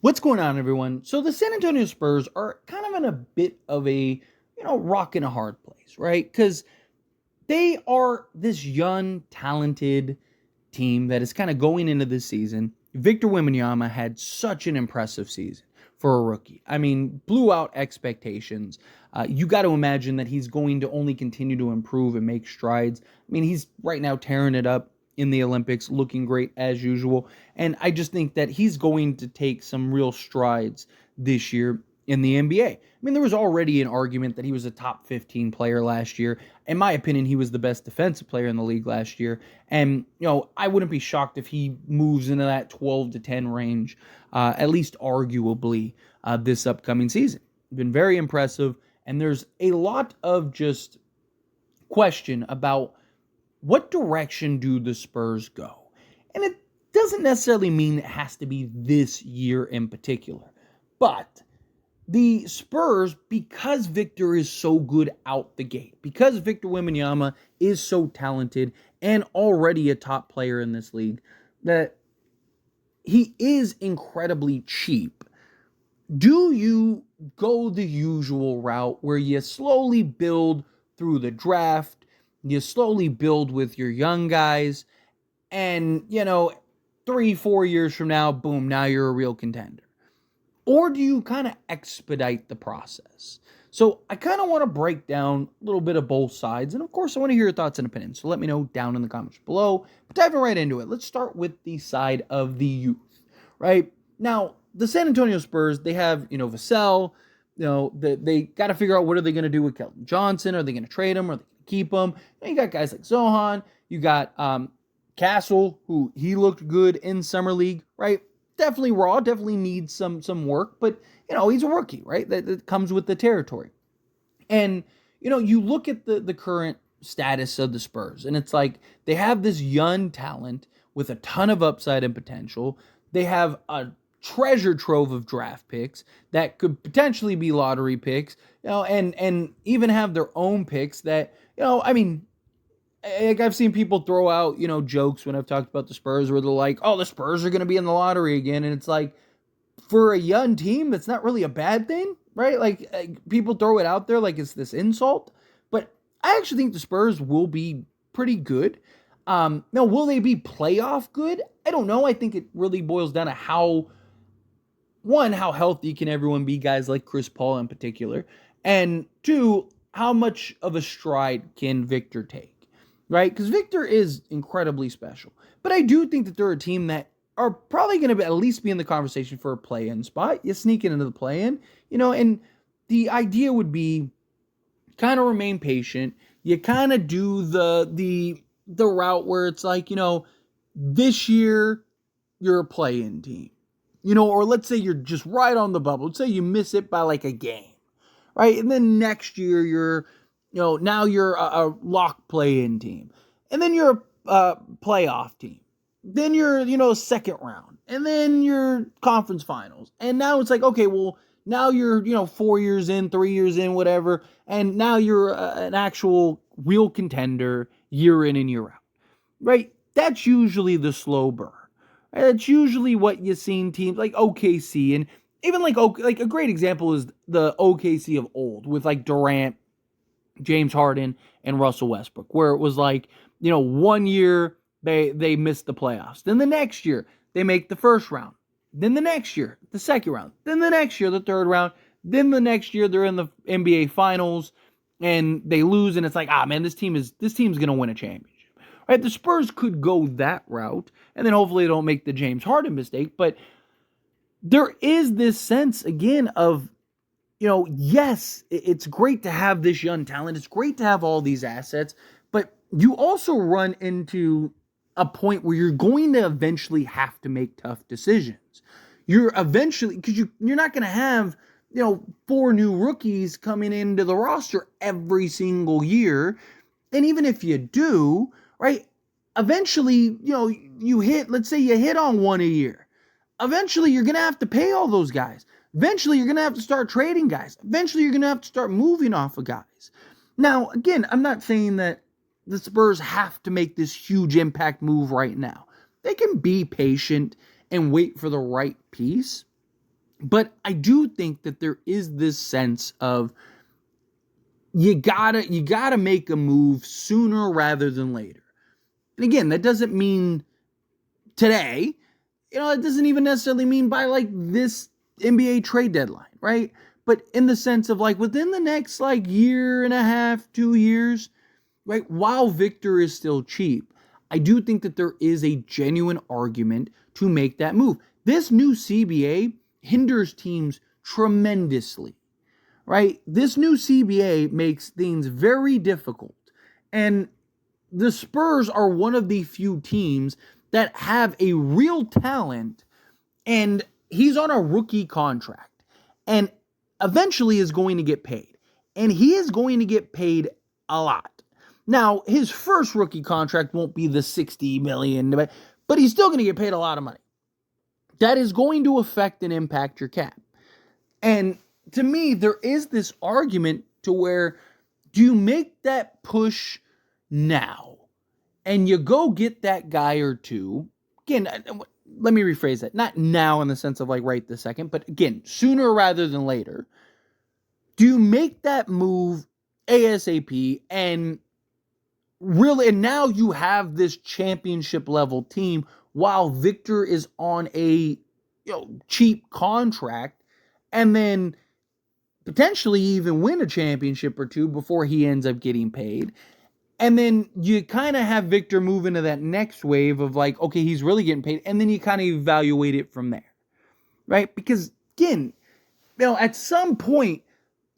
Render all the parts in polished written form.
What's going on, everyone? So the San Antonio Spurs are kind of in a bit of a, rock and a hard place, right? Because they are this young, talented team that is kind of going into this season. Victor Wembanyama had such an impressive season for a rookie. I mean, blew out expectations. You got to imagine that he's going to only continue to improve and make strides. I mean, he's right now tearing it up in the Olympics, looking great as usual. And I just think that he's going to take some real strides this year in the NBA. I mean, there was already an argument that he was a top 15 player last year. In my opinion, he was the best defensive player in the league last year. And, I wouldn't be shocked if he moves into that 12 to 10 range, at least arguably, this upcoming season. Been very impressive. And there's a lot of just question about what direction do the Spurs go? And it doesn't necessarily mean it has to be this year in particular. But the Spurs, because Victor is so good out the gate, because Victor Wembanyama is so talented and already a top player in this league, that he is incredibly cheap. Do you go the usual route where you slowly build through the draft, you slowly build with your young guys, and, 3-4 years from now, boom, now you're a real contender? Or do you kind of expedite the process? So I kind of want to break down a little bit of both sides. And of course, I want to hear your thoughts and opinions. So let me know down in the comments below. But diving right into it, let's start with the side of the youth, right? Now, the San Antonio Spurs, they have, Vassell. They got to figure out what are they going to do with Keldon Johnson. Are they going to trade him? Are they going to keep him? You got guys like Zohan. You got Castle, who he looked good in Summer League, right? Definitely raw, definitely needs some work, but, he's a rookie, right? That comes with the territory. And, you look at the current status of the Spurs, and it's like they have this young talent with a ton of upside and potential. They have a treasure trove of draft picks that could potentially be lottery picks, and even have their own picks that, I mean, like I've seen people throw out, jokes when I've talked about the Spurs where they're like, oh, the Spurs are going to be in the lottery again. And it's like, for a young team, that's not really a bad thing, right? Like people throw it out there like it's this insult. But I actually think the Spurs will be pretty good. Now, will they be playoff good? I don't know. I think it really boils down to how healthy can everyone be, guys like Chris Paul in particular. And two, how much of a stride can Victor take? Right? Because Victor is incredibly special. But I do think that they're a team that are probably going to at least be in the conversation for a play-in spot. You sneak into the play-in, and the idea would be kind of remain patient. You kind of do the route where it's like, this year you're a play-in team. Or let's say you're just right on the bubble. Let's say you miss it by like a game, right? And then next year you're now you're a lock play-in team. And then you're a playoff team. Then you're, second round. And then you're conference finals. And now it's like, okay, well, now you're, 4 years in, 3 years in, whatever. And now you're an actual real contender year in and year out. Right? That's usually the slow burn. Right? That's usually what you've seen teams like OKC. And even like a great example is the OKC of old with like Durant, James Harden, and Russell Westbrook, where it was like, 1 year they missed the playoffs. Then the next year, they make the first round. Then the next year, the second round. Then the next year, the third round. Then the next year, they're in the NBA Finals, and they lose, and it's like, man, this team's going to win a championship. Right? The Spurs could go that route, and then hopefully they don't make the James Harden mistake, but there is this sense, again, of yes, it's great to have this young talent. It's great to have all these assets, but you also run into a point where you're going to eventually have to make tough decisions. You're eventually, because you're not going to have, 4 new rookies coming into the roster every single year. And even if you do, right, eventually, let's say you hit on one a year. Eventually, you're going to have to pay all those guys. Eventually, you're going to have to start trading guys. Eventually, you're going to have to start moving off of guys. Now, again, I'm not saying that the Spurs have to make this huge impact move right now. They can be patient and wait for the right piece. But I do think that there is this sense of you gotta make a move sooner rather than later. And again, that doesn't mean today. It doesn't even necessarily mean by like this NBA trade deadline, right? But in the sense of like within the next like year and a half, 2 years, right? While Victor is still cheap, I do think that there is a genuine argument to make that move. This new CBA hinders teams tremendously, right? This new CBA makes things very difficult. And the Spurs are one of the few teams that have a real talent, and he's on a rookie contract and eventually is going to get paid. And he is going to get paid a lot. Now, his first rookie contract won't be the $60 million, but he's still going to get paid a lot of money. That is going to affect and impact your cap. And to me, there is this argument to where do you make that push now and you go get that guy or two? Again, let me rephrase that. Not now in the sense of like right this second, but again, sooner rather than later. Do you make that move ASAP and now you have this championship level team while Victor is on a cheap contract, and then potentially even win a championship or two before he ends up getting paid. And then you kind of have Victor move into that next wave of like, okay, he's really getting paid. And then you kind of evaluate it from there, right? Because again, at some point,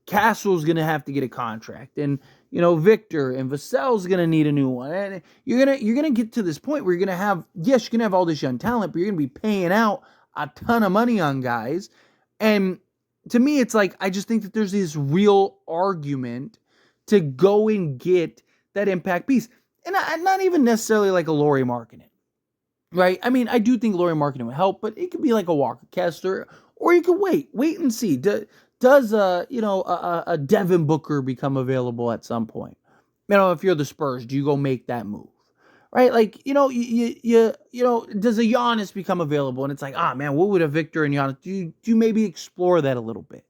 Castle's going to have to get a contract, and Victor and Vassell's going to need a new one. And you're going to get to this point where you're going to have, yes, you're going to have all this young talent, but you're going to be paying out a ton of money on guys. And to me, it's like, I just think that there's this real argument to go and get that impact piece. And not even necessarily like a Lauri Markkanen, right? I mean, I do think Lauri Markkanen would help, but it could be like a Walker Kessler, or you could wait and see. Does a Devin Booker become available at some point? If you're the Spurs, do you go make that move? Right? Like, does a Giannis become available? And it's like, man, what would a Victor and Giannis do? You maybe explore that a little bit,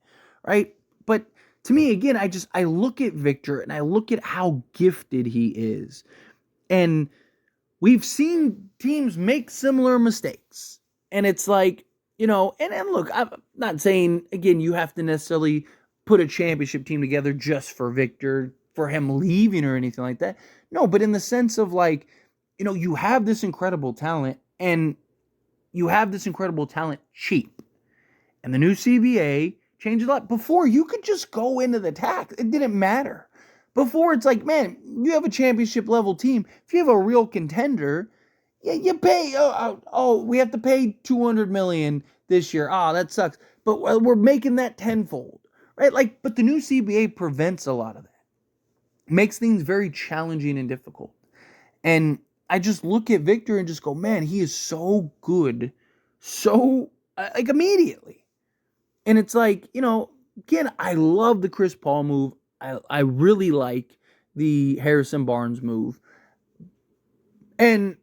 right? But to me, again, I look at Victor and I look at how gifted he is. And we've seen teams make similar mistakes. And it's like, and look, I'm not saying, again, you have to necessarily put a championship team together just for Victor, for him leaving or anything like that. No, but in the sense of like, you have this incredible talent, and you have this incredible talent cheap. And the new CBA changed a lot. Before, you could just go into the tax. It didn't matter. Before, it's like, man, you have a championship level team. If you have a real contender, you pay. We have to pay $200 million this year. That sucks. But we're making that tenfold, right? Like, but the new CBA prevents a lot of that. Makes things very challenging and difficult. And I just look at Victor and just go, man, he is so good, so like immediately. And it's like, again, I love the Chris Paul move. I really like the Harrison Barnes move. And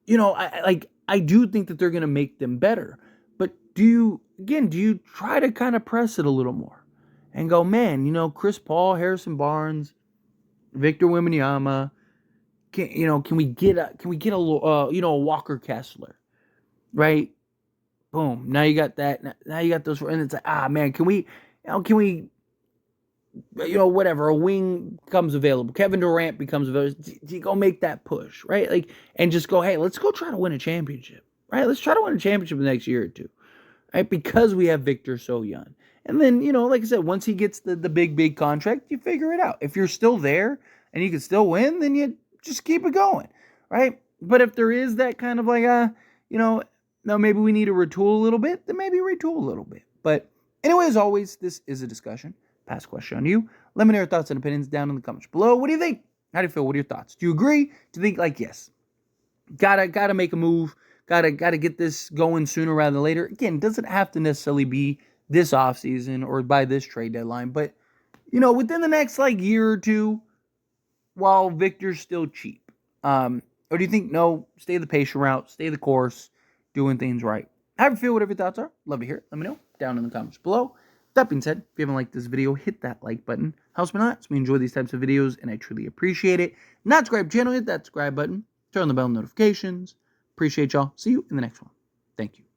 I do think that they're going to make them better. But do you try to kind of press it a little more and go, man, Chris Paul, Harrison Barnes, Victor Wembanyama, can we get a Walker Kessler, right? Boom. Now you got that. Now you got those, and it's like, man, can we, whatever, a wing comes available, Kevin Durant becomes available, you go make that push, right? Like, and just go, hey, let's go try to win a championship, right? Let's try to win a championship the next year or two, right? Because we have Victor so young. And then, like I said, once he gets the big contract, you figure it out. If you're still there and you can still win, then you just keep it going, right? But if there is that kind of like, no, maybe we need to retool a little bit, then maybe retool a little bit. But anyway, as always, this is a discussion. Pass question on you. Let me know your thoughts and opinions down in the comments below. What do you think? How do you feel? What are your thoughts? Do you agree? Do you think like, yes, gotta make a move, gotta get this going sooner rather than later? Again, doesn't have to necessarily be this offseason or by this trade deadline, but within the next like year or two, while Victor's still cheap. Or do you think no, stay the patient route, stay the course, doing things right? How do you feel? Whatever your thoughts are, love to hear it. Let me know down in the comments below. That being said, if you haven't liked this video, hit that like button. Helps me a lot. Helps me enjoy these types of videos, and I truly appreciate it. Not subscribe channel, hit that subscribe button. Turn on the bell notifications. Appreciate y'all. See you in the next one. Thank you.